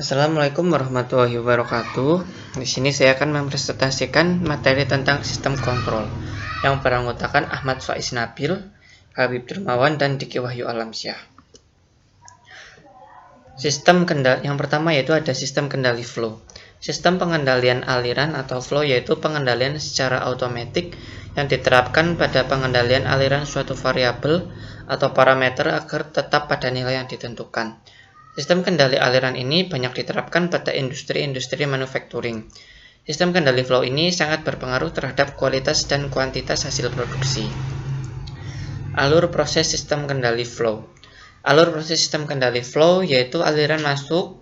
Assalamualaikum warahmatullahi wabarakatuh. Di sini saya akan mempresentasikan materi tentang sistem kontrol yang beranggotakan Ahmad Faiz Nabil, Habib Dermawan, dan Diki Wahyu Alamsyah. Sistem kendali yang pertama yaitu ada sistem kendali flow. Sistem pengendalian aliran atau flow yaitu pengendalian secara otomatis yang diterapkan pada pengendalian aliran suatu variabel atau parameter agar tetap pada nilai yang ditentukan. Sistem kendali aliran ini banyak diterapkan pada industri-industri manufacturing. Sistem kendali flow ini sangat berpengaruh terhadap kualitas dan kuantitas hasil produksi. Alur proses sistem kendali flow. Alur proses sistem kendali flow yaitu aliran masuk,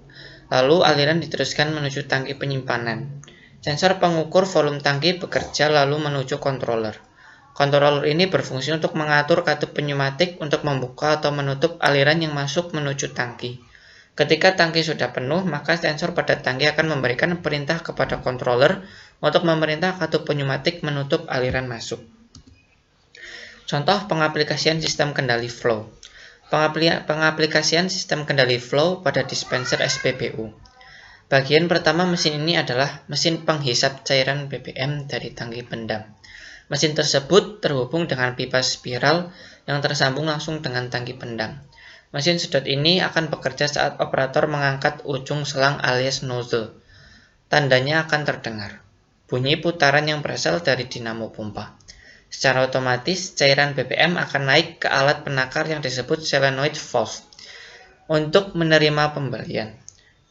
lalu aliran diteruskan menuju tangki penyimpanan. Sensor pengukur volume tangki bekerja lalu menuju controller. Controller ini berfungsi untuk mengatur katup pneumatik untuk membuka atau menutup aliran yang masuk menuju tangki. Ketika tangki sudah penuh, maka sensor pada tangki akan memberikan perintah kepada controller untuk memerintah katup pneumatik menutup aliran masuk. Contoh pengaplikasian sistem kendali flow. Pengaplikasian sistem kendali flow pada dispenser SPBU. Bagian pertama mesin ini adalah mesin penghisap cairan BBM dari tangki pendam. Mesin tersebut terhubung dengan pipa spiral yang tersambung langsung dengan tangki pendam. Mesin sedot ini akan bekerja saat operator mengangkat ujung selang alias nozzle. Tandanya akan terdengar. Bunyi putaran yang berasal dari dinamo pompa. Secara otomatis, cairan BBM akan naik ke alat penakar yang disebut solenoid valve untuk menerima pembalian.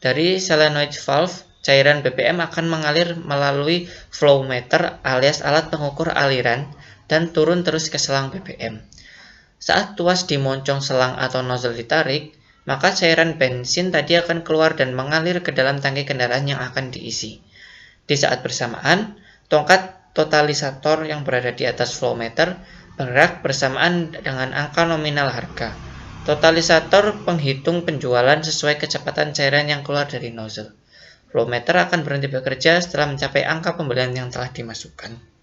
Dari solenoid valve, cairan BBM akan mengalir melalui flow meter alias alat pengukur aliran dan turun terus ke selang BBM. Saat tuas di moncong selang atau nozzle ditarik, maka cairan bensin tadi akan keluar dan mengalir ke dalam tangki kendaraan yang akan diisi. Di saat bersamaan, tongkat totalisator yang berada di atas flow meter bergerak bersamaan dengan angka nominal harga. Totalisator penghitung penjualan sesuai kecepatan cairan yang keluar dari nozzle. Flow meter akan berhenti bekerja setelah mencapai angka pembelian yang telah dimasukkan.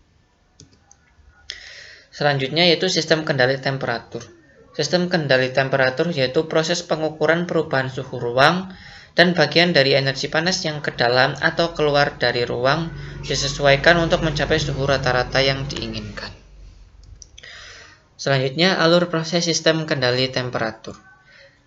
Selanjutnya yaitu sistem kendali temperatur. Sistem kendali temperatur yaitu proses pengukuran perubahan suhu ruang dan bagian dari energi panas yang ke dalam atau keluar dari ruang disesuaikan untuk mencapai suhu rata-rata yang diinginkan. Selanjutnya alur proses sistem kendali temperatur.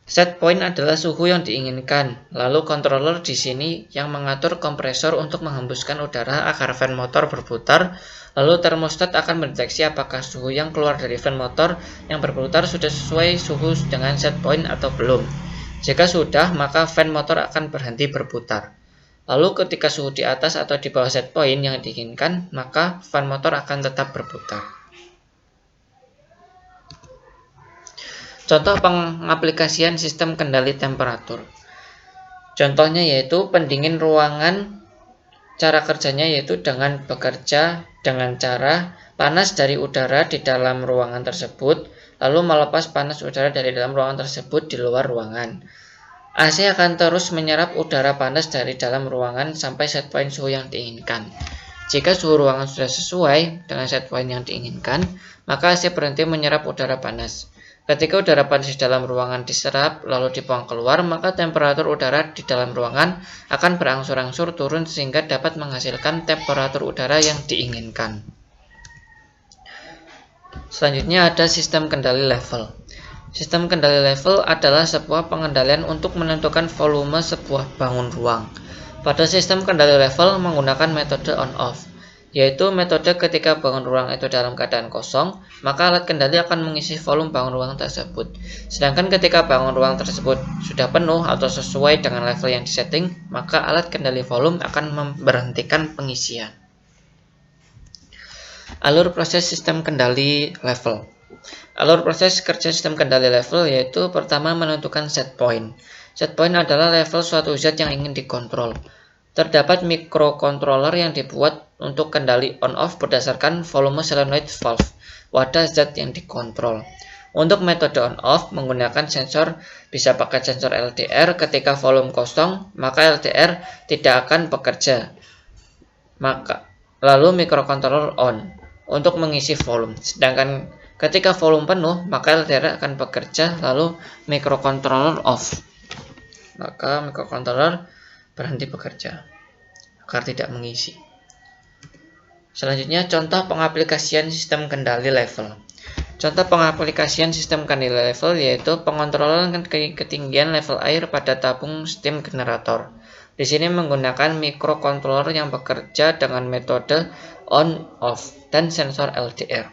Set point adalah suhu yang diinginkan, lalu controller di sini yang mengatur kompresor untuk menghembuskan udara agar fan motor berputar, lalu termostat akan mendeteksi apakah suhu yang keluar dari fan motor yang berputar sudah sesuai suhu dengan set point atau belum. Jika sudah, maka fan motor akan berhenti berputar. Lalu ketika suhu di atas atau di bawah set point yang diinginkan, maka fan motor akan tetap berputar. Contoh pengaplikasian sistem kendali temperatur. Contohnya yaitu pendingin ruangan. Cara kerjanya yaitu dengan bekerja dengan cara panas dari udara di dalam ruangan tersebut, lalu melepas panas udara dari dalam ruangan tersebut di luar ruangan. AC akan terus menyerap udara panas dari dalam ruangan sampai set point suhu yang diinginkan. Jika suhu ruangan sudah sesuai dengan set point yang diinginkan, maka AC berhenti menyerap udara panas. Ketika udara panas di dalam ruangan diserap lalu dibuang keluar, maka temperatur udara di dalam ruangan akan berangsur-angsur turun sehingga dapat menghasilkan temperatur udara yang diinginkan. Selanjutnya ada sistem kendali level. Sistem kendali level adalah sebuah pengendalian untuk menentukan volume sebuah bangun ruang. Pada sistem kendali level menggunakan metode on-off, yaitu metode ketika bangun ruang itu dalam keadaan kosong, maka alat kendali akan mengisi volume bangun ruang tersebut. Sedangkan ketika bangun ruang tersebut sudah penuh atau sesuai dengan level yang disetting, maka alat kendali volume akan memberhentikan pengisian. Alur proses sistem kendali level. Alur proses kerja sistem kendali level yaitu pertama menentukan set point. Set point adalah level suatu zat yang ingin dikontrol. Terdapat microcontroller yang dibuat untuk kendali on-off berdasarkan volume solenoid valve, wadah zat yang dikontrol. Untuk metode on-off menggunakan sensor, bisa pakai sensor LDR. Ketika volume kosong, maka LDR tidak akan bekerja. Lalu microcontroller on untuk mengisi volume. Sedangkan ketika volume penuh, maka LDR akan bekerja, lalu microcontroller off. Maka microcontroller berhenti bekerja agar tidak mengisi. Selanjutnya, contoh pengaplikasian sistem kendali level. Contoh pengaplikasian sistem kendali level yaitu pengontrolan ketinggian level air pada tabung steam generator. Di sini menggunakan microcontroller yang bekerja dengan metode on/off dan sensor LDR.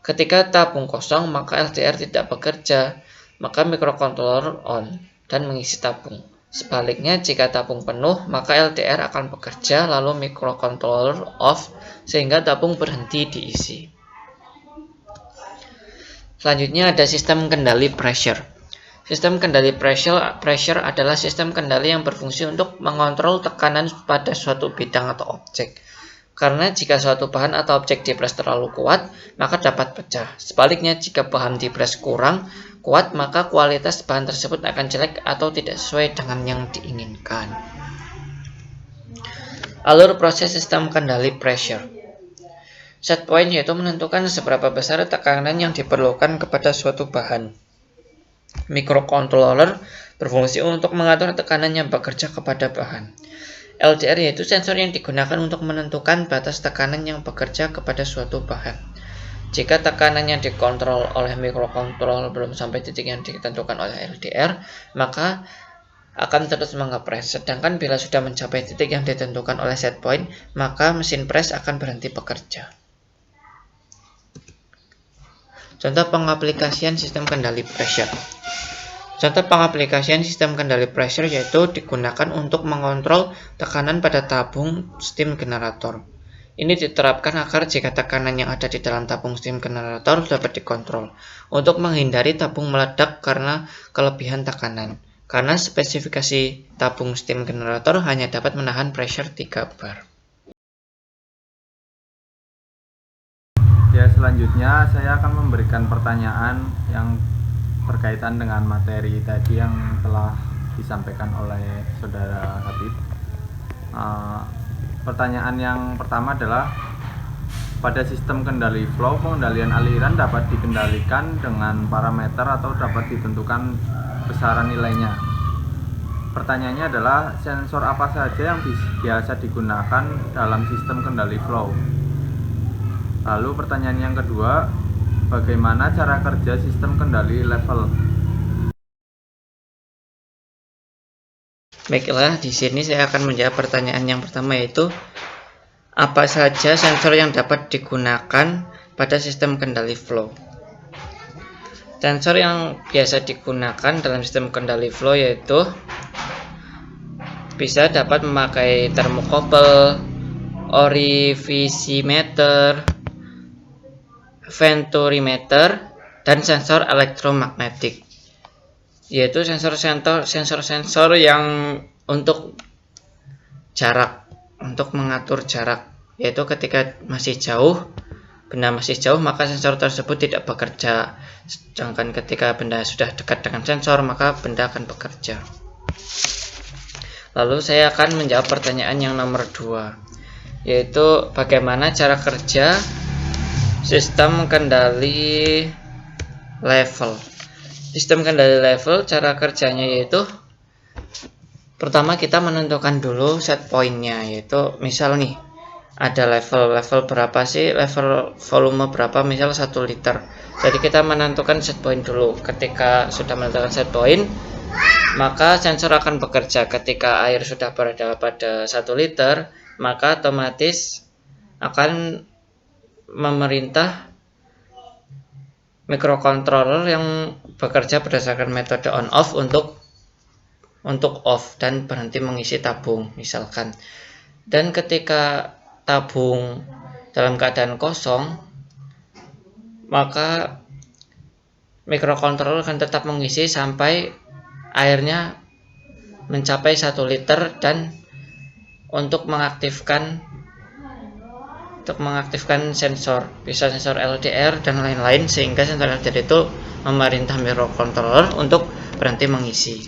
Ketika tabung kosong, maka LDR tidak bekerja, maka microcontroller on dan mengisi tabung. Sebaliknya, jika tabung penuh, maka LDR akan bekerja lalu microcontroller off sehingga tabung berhenti diisi. Selanjutnya ada sistem kendali pressure. Sistem kendali pressure adalah sistem kendali yang berfungsi untuk mengontrol tekanan pada suatu bidang atau objek. Karena jika suatu bahan atau objek dipres terlalu kuat, maka dapat pecah. Sebaliknya, jika bahan dipres kurang kuat, maka kualitas bahan tersebut akan jelek atau tidak sesuai dengan yang diinginkan. Alur proses sistem kendali pressure. Set point yaitu menentukan seberapa besar tekanan yang diperlukan kepada suatu bahan. Microcontroller berfungsi untuk mengatur tekanan yang bekerja kepada bahan. LDR yaitu sensor yang digunakan untuk menentukan batas tekanan yang bekerja kepada suatu bahan. Jika tekanan yang dikontrol oleh microcontroller belum sampai titik yang ditentukan oleh LDR, maka akan terus mengepres. Sedangkan bila sudah mencapai titik yang ditentukan oleh set point, maka mesin pres akan berhenti bekerja. Contoh pengaplikasian sistem kendali pressure. Contoh pengaplikasian sistem kendali pressure yaitu digunakan untuk mengontrol tekanan pada tabung steam generator. Ini diterapkan agar jika tekanan yang ada di dalam tabung steam generator dapat dikontrol, untuk menghindari tabung meledak karena kelebihan tekanan. Karena spesifikasi tabung steam generator hanya dapat menahan pressure 3 bar. Ya, selanjutnya saya akan memberikan pertanyaan yang berkaitan dengan materi tadi yang telah disampaikan oleh Saudara Habib. Pertanyaan yang pertama adalah, pada sistem kendali flow, pengendalian aliran dapat dikendalikan dengan parameter atau dapat ditentukan besaran nilainya. Pertanyaannya adalah, sensor apa saja yang biasa digunakan dalam sistem kendali flow? Lalu pertanyaan yang kedua, bagaimana cara kerja sistem kendali level? Baiklah, di sini saya akan menjawab pertanyaan yang pertama yaitu apa saja sensor yang dapat digunakan pada sistem kendali flow. Sensor yang biasa digunakan dalam sistem kendali flow yaitu bisa dapat memakai thermocouple, orificimeter, venturimeter, dan sensor elektromagnetik, yaitu sensor-sensor yang untuk jarak, untuk mengatur jarak, yaitu ketika masih jauh, benda masih jauh, maka sensor tersebut tidak bekerja, sedangkan ketika benda sudah dekat dengan sensor, maka benda akan bekerja. Lalu saya akan menjawab pertanyaan yang nomor 2, yaitu bagaimana cara kerja sistem kendali level. Sistem kendali level, cara kerjanya yaitu pertama kita menentukan dulu set point-nya, yaitu misal nih ada level berapa sih, level volume berapa, misal 1 liter. Jadi kita menentukan set point dulu. Ketika sudah menentukan set point, maka sensor akan bekerja. Ketika air sudah berada pada 1 liter, maka otomatis akan memerintah microcontroller yang bekerja berdasarkan metode on off untuk off dan berhenti mengisi tabung misalkan. Dan ketika tabung dalam keadaan kosong, maka microcontroller akan tetap mengisi sampai airnya mencapai 1 liter, dan untuk mengaktifkan sensor, bisa sensor LDR dan lain-lain, sehingga sensor LDR itu memerintah microcontroller untuk berhenti mengisi.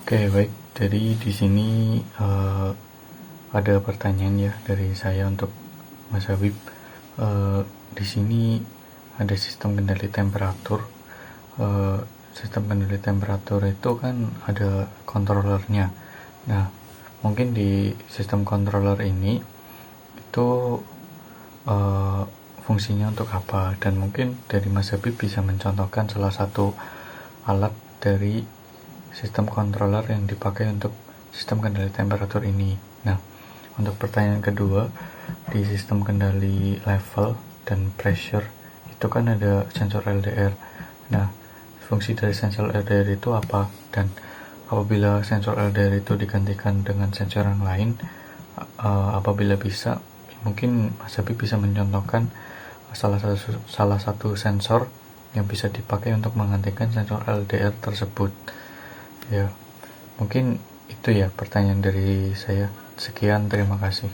Oke, baik. Jadi di sini ada pertanyaan ya dari saya untuk Mas Habib. Di sini ada sistem kendali temperatur. sistem kendali temperatur itu kan ada controllernya. Nah, mungkin di sistem controller ini itu fungsinya untuk apa, dan mungkin dari Mas Habib bisa mencontohkan salah satu alat dari sistem controller yang dipakai untuk sistem kendali temperatur ini. Nah, untuk pertanyaan kedua, di sistem kendali level dan pressure itu kan ada sensor LDR. Nah, fungsi dari sensor LDR itu apa, dan apabila sensor LDR itu digantikan dengan sensor yang lain, apabila bisa, mungkin Mas Habib bisa mencontohkan salah satu sensor yang bisa dipakai untuk menggantikan sensor LDR tersebut. Ya, mungkin itu ya pertanyaan dari saya. Sekian, terima kasih.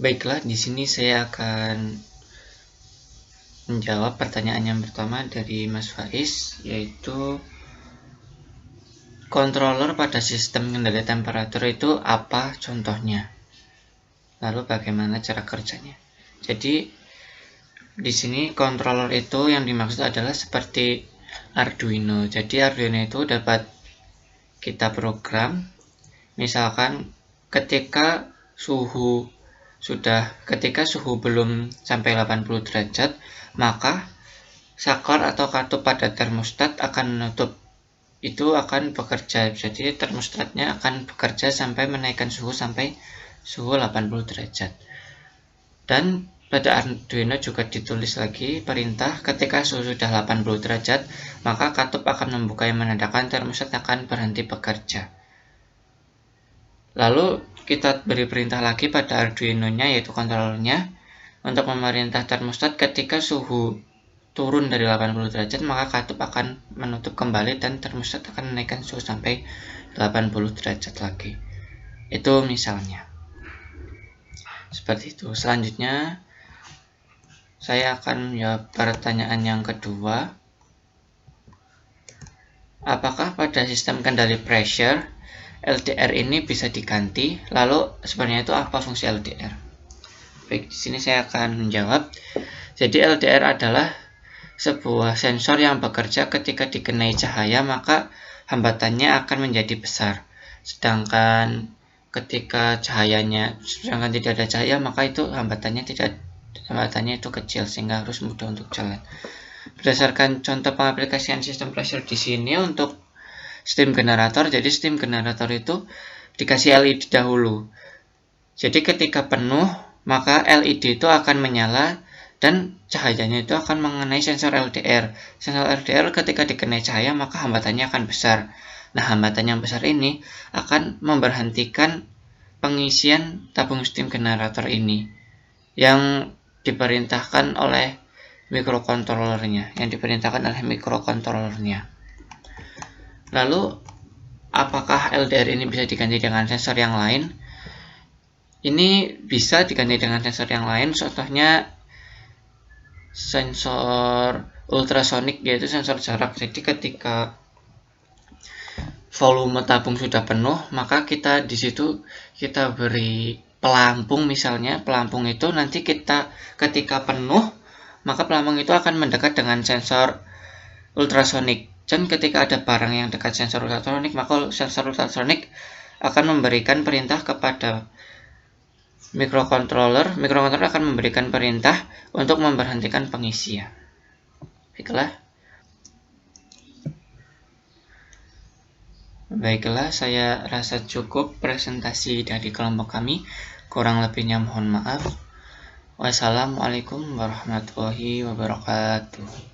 Baiklah, di sini saya akan menjawab pertanyaan yang pertama dari Mas Faiz, yaitu controller pada sistem kendali temperatur itu apa contohnya? Lalu bagaimana cara kerjanya? Jadi di sini controller itu yang dimaksud adalah seperti Arduino. Jadi Arduino itu dapat kita program, misalkan ketika suhu belum sampai 80 derajat, maka saklar atau katup pada termostat akan menutup. Itu akan bekerja, jadi termostatnya akan bekerja sampai menaikkan suhu sampai suhu 80 derajat. Dan pada Arduino juga ditulis lagi perintah ketika suhu sudah 80 derajat, maka katup akan membuka yang menandakan termostat akan berhenti bekerja. Lalu kita beri perintah lagi pada Arduino-nya, yaitu kontrolernya, untuk memerintah termostat ketika suhu turun dari 80 derajat, maka katup akan menutup kembali dan termostat akan menaikkan suhu sampai 80 derajat lagi. Itu misalnya. Seperti itu. Selanjutnya saya akan menjawab pertanyaan yang kedua. Apakah pada sistem kendali pressure LDR ini bisa diganti? Lalu sebenarnya itu apa fungsi LDR? Baik, di sini saya akan menjawab. Jadi LDR adalah sebuah sensor yang bekerja ketika dikenai cahaya, maka hambatannya akan menjadi besar. Sedangkan ketika tidak ada cahaya, maka itu hambatannya itu kecil, sehingga harus mudah untuk jalan. Berdasarkan contoh pengaplikasian sistem pressure di sini untuk steam generator, jadi steam generator itu dikasih LED dahulu. Jadi ketika penuh, maka LED itu akan menyala dan cahayanya itu akan mengenai sensor LDR. Sensor LDR ketika dikenai cahaya, maka hambatannya akan besar. Nah, hambatan yang besar ini akan memberhentikan pengisian tabung steam generator ini yang diperintahkan oleh mikrokontrolernya. Lalu, apakah LDR ini bisa diganti dengan sensor yang lain? Ini bisa diganti dengan sensor yang lain, contohnya sensor ultrasonik, yaitu sensor jarak. Jadi ketika volume tabung sudah penuh, maka kita di situ kita beri pelampung, misalnya pelampung itu nanti ketika penuh, maka pelampung itu akan mendekat dengan sensor ultrasonik. Dan ketika ada barang yang dekat sensor ultrasonik, maka sensor ultrasonik akan memberikan perintah kepada mikrokontroler akan memberikan perintah untuk memberhentikan pengisian. Baiklah, saya rasa cukup presentasi dari kelompok kami. Kurang lebihnya mohon maaf. Wassalamualaikum warahmatullahi wabarakatuh.